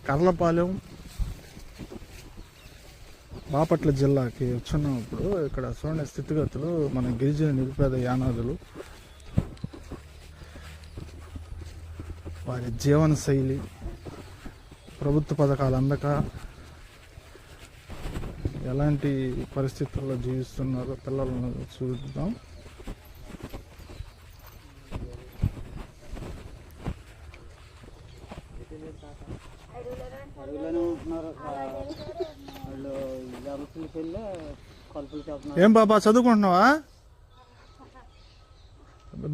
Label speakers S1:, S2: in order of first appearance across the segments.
S1: కర్లపాలెం బాపట్ల జిల్లాకి వచ్చినప్పుడు ఇక్కడ చూడండి స్థితిగతులు. మన గిరిజన నిరుపేద యానాదులు వారి జీవన శైలి, ప్రభుత్వ పథకాలు అందక ఎలాంటి పరిస్థితుల్లో జీవిస్తున్నారో పిల్లలను చూద్దాం. ఏం పాపా చదువుకుంటున్నావా?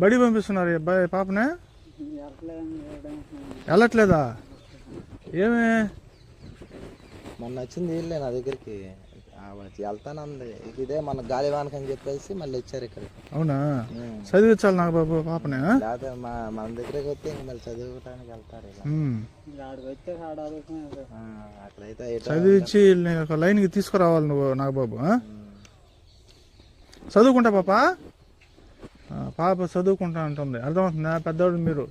S1: బడి పంపిస్తున్నారు అబ్బాయి పాపనే? వెళ్ళట్లేదా? ఏమే
S2: మొన్న వచ్చింది వీళ్ళే నా దగ్గరికి, వెళ్తానంది. ఇదే మన గాలివానక అని చెప్పేసి మళ్ళీ వచ్చారు ఇక్కడ.
S1: అవునా? చదివించాలి నాకు బాబు పాపనే?
S2: లేకపోతే మన దగ్గరికి వస్తే ఇంక మళ్ళీ చదువుకోవడానికి వెళ్తారు. అక్కడైతే
S1: చదివించి ఒక లైన్కి తీసుకురావాలి నువ్వు నాకు బాబు. చదువుకుంటా పాప? పాప చదువుకుంటా అంటుంది. అర్థమవుతుందా? పెద్దవాడు మీరు.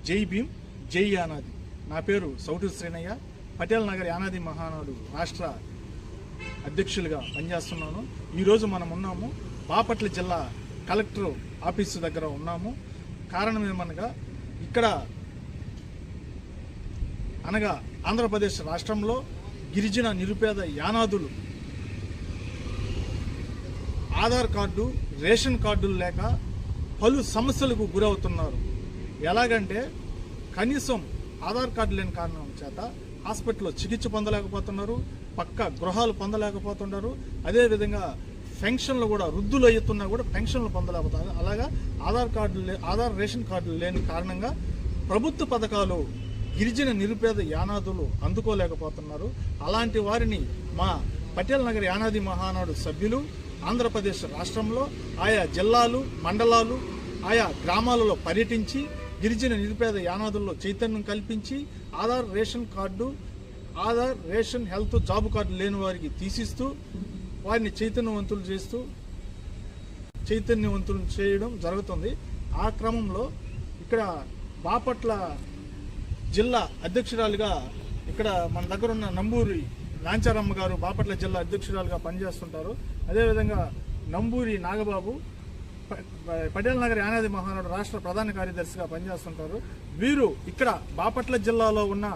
S1: జై భీమ్, జై యానాది. నా పేరు సౌటు శ్రీనయ్య. పటేల్ నగర్ యానాది మహానాడు రాష్ట్ర అధ్యక్షులుగా పనిచేస్తున్నాను. ఈరోజు మనం ఉన్నాము బాపట్ల జిల్లా కలెక్టర్ ఆఫీసు దగ్గర ఉన్నాము. కారణం ఏమనగా ఇక్కడ అనగా ఆంధ్రప్రదేశ్ రాష్ట్రంలో గిరిజన నిరుపేద యానాదులు ఆధార్ కార్డు, రేషన్ కార్డులు లేక పలు సమస్యలకు గురవుతున్నారు. ఎలాగంటే కనీసం ఆధార్ కార్డు లేని కారణం చేత హాస్పిటల్లో చికిత్స పొందలేకపోతున్నారు, పక్క గృహాలు పొందలేకపోతున్నారు. అదేవిధంగా పెన్షన్లు కూడా వృద్ధులు అవుతున్నా కూడా పెన్షన్లు పొందలేకపోతారు. అలాగా ఆధార్ రేషన్ కార్డులు లేని కారణంగా ప్రభుత్వ పథకాలు గిరిజన నిరుపేద యానాదులు అందుకోలేకపోతున్నారు. అలాంటి వారిని మా పటేల్ నగర్ యానాది మహానాడు సభ్యులు ఆంధ్రప్రదేశ్ రాష్ట్రంలో ఆయా జిల్లాలు, మండలాలు, ఆయా గ్రామాలలో పర్యటించి గిరిజన నిరుపేద యానాదుల్లో చైతన్యం కల్పించి Aadhaar ration health job card లేని వారికి తీసిస్తూ వారిని చైతన్యవంతులు చేయడం జరుగుతుంది. ఆ క్రమంలో ఇక్కడ బాపట్ల జిల్లా అధ్యక్షురాలుగా ఇక్కడ మన దగ్గర ఉన్న నంబూరి లాంచారమ్మ గారు బాపట్ల జిల్లా అధ్యక్షురాలుగా పనిచేస్తుంటారు. అదేవిధంగా నంబూరి నాగబాబు పటేల్ నగర్ యానాది మహానాడు రాష్ట్ర ప్రధాన కార్యదర్శిగా పనిచేస్తుంటారు. వీరు ఇక్కడ బాపట్ల జిల్లాలో ఉన్న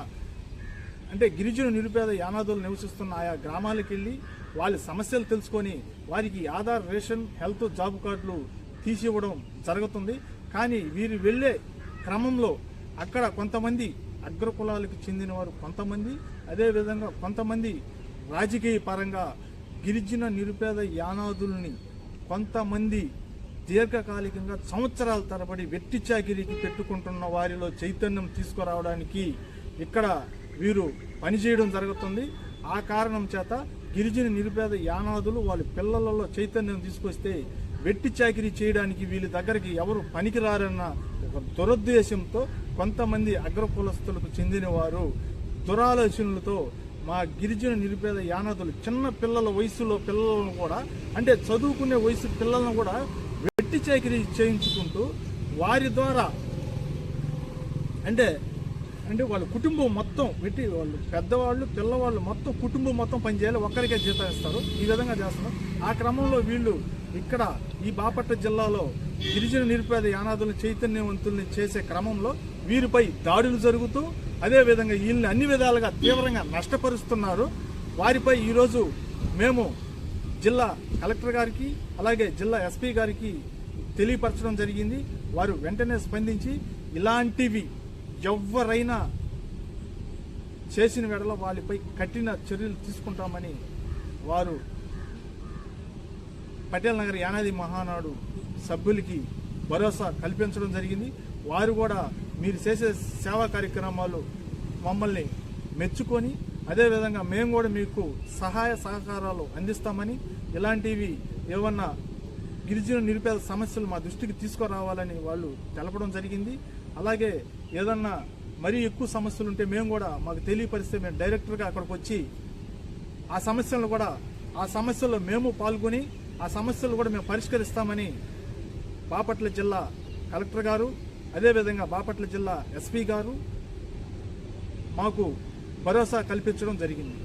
S1: అంటే గిరిజన నిరుపేద యానాదులు నివసిస్తున్న ఆయా గ్రామాలకు వెళ్ళి వాళ్ళ సమస్యలు తెలుసుకొని వారికి ఆధార్ రేషన్ హెల్త్ జాబ్ కార్డులు తీసివ్వడం జరుగుతుంది. కానీ వీరు వెళ్ళే క్రమంలో అక్కడ కొంతమంది అగ్రకులాలకు చెందిన వారు కొంతమంది, అదేవిధంగా కొంతమంది రాజకీయ పరంగా గిరిజన నిరుపేద యానాదుల్ని కొంతమంది దీర్ఘకాలికంగా సంవత్సరాల తరబడి వెట్టి చాకిరీకి పెట్టుకుంటున్న వారిలో చైతన్యం తీసుకురావడానికి ఇక్కడ వీరు పనిచేయడం జరుగుతుంది. ఆ కారణం చేత గిరిజన నిరుపేద యానాదులు వాళ్ళ పిల్లలలో చైతన్యం తీసుకొస్తే వెట్టి చాకిరీ చేయడానికి వీళ్ళ దగ్గరికి ఎవరు పనికిరారన్న ఒక దురుద్దేశంతో కొంతమంది అగ్రకులస్తులకు చెందిన వారు దురాలోచనలతో మా గిరిజన నిరుపేద యానాదులు చిన్న పిల్లల వయసులో పిల్లలను కూడా అంటే చదువుకునే వయసు పిల్లలను కూడా వెట్టి చాకిరీ చేయించుకుంటూ వారి ద్వారా అంటే వాళ్ళ కుటుంబం మొత్తం పెట్టి వాళ్ళు పెద్దవాళ్ళు పిల్లవాళ్ళు మొత్తం కుటుంబం మొత్తం పనిచేయాలి, ఒక్కరికే జీతం ఇస్తారు. ఈ విధంగా చేస్తున్నారు. ఆ క్రమంలో వీళ్ళు ఇక్కడ ఈ బాపట్ల జిల్లాలో గిరిజన నిరుపేద యానాదులను చైతన్యవంతుల్ని చేసే క్రమంలో వీరిపై దాడులు జరుగుతూ అదేవిధంగా వీళ్ళని అన్ని విధాలుగా తీవ్రంగా నష్టపరుస్తున్నారు. వారిపై ఈరోజు మేము జిల్లా కలెక్టర్ గారికి అలాగే జిల్లా ఎస్పీ గారికి తెలియపరచడం జరిగింది. వారు వెంటనే స్పందించి ఇలాంటివి ఎవరైనా చేసిన వెడల వాళ్ళపై కఠిన చర్యలు తీసుకుంటామని వారు పటేల్ నగర్ యానాది మహానాడు సభ్యులకి భరోసా కల్పించడం జరిగింది. వారు కూడా మీరు చేసే సేవా కార్యక్రమాలు మమ్మల్ని మెచ్చుకొని అదేవిధంగా మేము కూడా మీకు సహాయ సహకారాలు అందిస్తామని, ఇలాంటివి ఏమన్నా గిరిజన నిరుపేద సమస్యలు మా దృష్టికి తీసుకురావాలని వాళ్ళు తెలపడం జరిగింది. అలాగే ఏదన్నా మరీ ఎక్కువ సమస్యలు ఉంటే మేము కూడా మాకు తెలియపరిస్తే మేము డైరెక్టర్గా అక్కడికి వచ్చి ఆ సమస్యల్లో మేము పాల్గొని ఆ సమస్యలు కూడా మేము పరిష్కరిస్తామని బాపట్ల జిల్లా కలెక్టర్ గారు, అదేవిధంగా బాపట్ల జిల్లా ఎస్పీ గారు మాకు భరోసా కల్పించడం జరిగింది.